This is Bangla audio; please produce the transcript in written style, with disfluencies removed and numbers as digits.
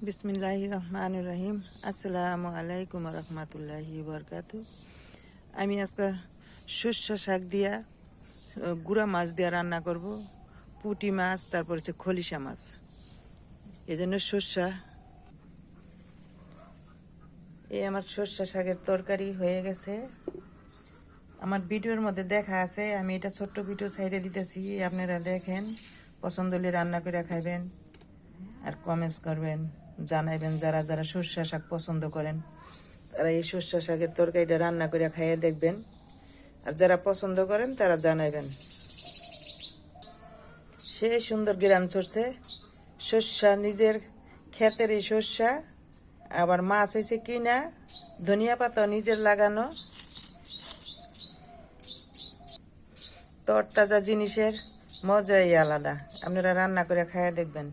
বিসমিল্লাহির রহমানির রহিম। আসসালামু আলাইকুম রহমতুল্লাহি বরকাতু। আমি আজকে সর্ষে শাক দিয়া গুঁড়া মাছ দিয়া রান্না করব, পুঁটি মাছ, তারপর হচ্ছে খলিশা মাছ। এই জন্য আমার সর্ষে শাকের তরকারি হয়ে গেছে। আমার ভিডিওর মধ্যে দেখা আছে, আমি এটা ছোট্ট ভিডিও সাইডে দিতেছি, আপনারা দেখেন, পছন্দ হলে রান্না করে খাইবেন আর কমেন্টস করবেন, জানাইবেন। যারা যারা সর্ষে শাক পছন্দ করেন তারা এই সর্ষে শাকের তরকারিটা রান্না করে খাইয়ে দেখবেন, আর যারা পছন্দ করেন তারা জানাইবেন। সে সুন্দর গ্রাম চড়ছে সর্ষা, নিজের ক্ষেতের এই সর্ষা, আবার মাছ হয়েছে কিনা, ধনিয়া পাতা নিজের লাগানো। তরতাজা জিনিসের মজাই আলাদা, আপনারা রান্না করে খাইয়ে দেখবেন।